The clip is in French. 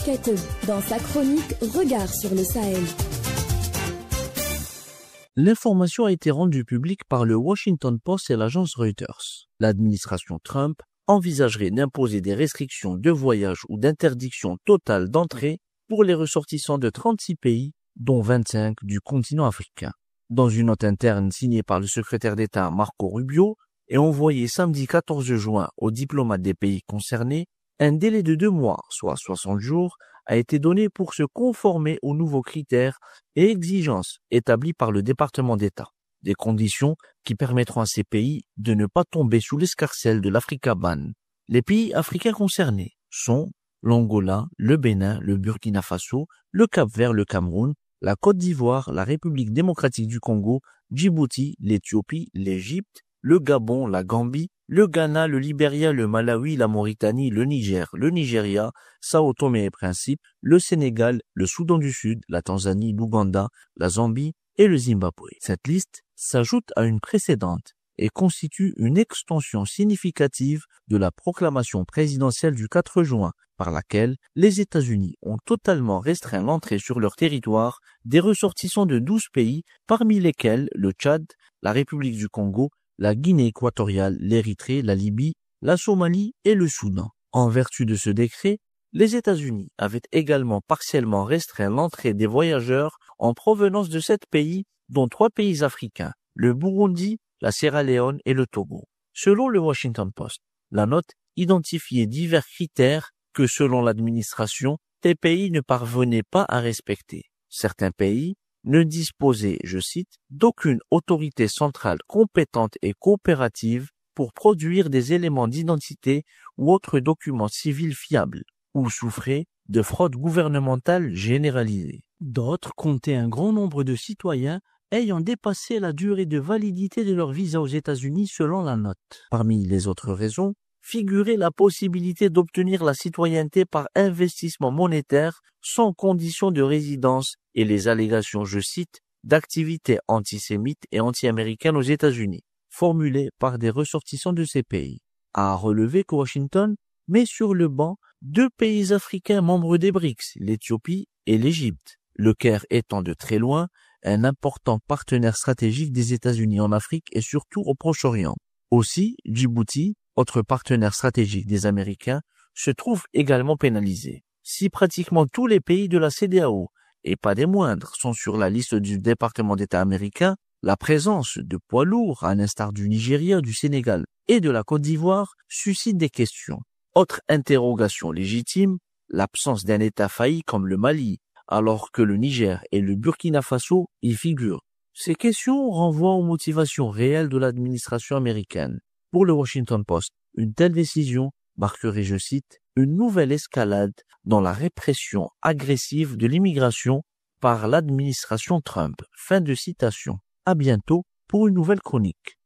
Keïta dans sa chronique Regard sur le Sahel. L'information a été rendue publique par le Washington Post et l'agence Reuters. L'administration Trump envisagerait d'imposer des restrictions de voyage ou d'interdiction totale d'entrée pour les ressortissants de 36 pays, dont 25 du continent africain. Dans une note interne signée par le secrétaire d'État Marco Rubio et envoyée samedi 14 juin aux diplomates des pays concernés, un délai de 2 mois, soit 60 jours, a été donné pour se conformer aux nouveaux critères et exigences établis par le département d'État. Des conditions qui permettront à ces pays de ne pas tomber sous l'escarcelle de l'Afrikaban. Les pays africains concernés sont l'Angola, le Bénin, le Burkina Faso, le Cap-Vert, le Cameroun, la Côte d'Ivoire, la République démocratique du Congo, Djibouti, l'Éthiopie, l'Égypte, le Gabon, la Gambie, le Ghana, le Libéria, le Malawi, la Mauritanie, le Niger, le Nigeria, Sao Tomé et Principe, le Sénégal, le Soudan du Sud, la Tanzanie, l'Ouganda, la Zambie et le Zimbabwe. Cette liste s'ajoute à une précédente et constitue une extension significative de la proclamation présidentielle du 4 juin, par laquelle les États-Unis ont totalement restreint l'entrée sur leur territoire des ressortissants de 12 pays, parmi lesquels le Tchad, la République du Congo, la Guinée équatoriale, l'Érythrée, la Libye, la Somalie et le Soudan. En vertu de ce décret, les États-Unis avaient également partiellement restreint l'entrée des voyageurs en provenance de 7 pays, dont 3 pays africains, le Burundi, la Sierra Leone et le Togo. Selon le Washington Post, la note identifiait divers critères que, selon l'administration, ces pays ne parvenaient pas à respecter. Certains pays ne disposaient, je cite, d'aucune autorité centrale compétente et coopérative pour produire des éléments d'identité ou autres documents civils fiables, ou souffraient de fraude gouvernementale généralisée. D'autres comptaient un grand nombre de citoyens ayant dépassé la durée de validité de leur visa aux États-Unis selon la note. Parmi les autres raisons, figurait la possibilité d'obtenir la citoyenneté par investissement monétaire sans condition de résidence et les allégations, je cite, d'activités antisémites et anti-américaines aux États-Unis, formulées par des ressortissants de ces pays. À relever que Washington met sur le banc 2 pays africains membres des BRICS, l'Éthiopie et l'Égypte, le Caire étant de très loin un important partenaire stratégique des États-Unis en Afrique et surtout au Proche-Orient. Aussi, Djibouti, autre partenaire stratégique des Américains, se trouve également pénalisé. Si pratiquement tous les pays de la CEDEAO, et pas des moindres, sont sur la liste du département d'État américain, la présence de poids lourds, à l'instar du Nigeria, du Sénégal et de la Côte d'Ivoire, suscite des questions. Autre interrogation légitime, l'absence d'un État failli comme le Mali, alors que le Niger et le Burkina Faso y figurent. Ces questions renvoient aux motivations réelles de l'administration américaine. Pour le Washington Post, une telle décision marquerait, je cite, une nouvelle escalade dans la répression agressive de l'immigration par l'administration Trump. Fin de citation. À bientôt pour une nouvelle chronique.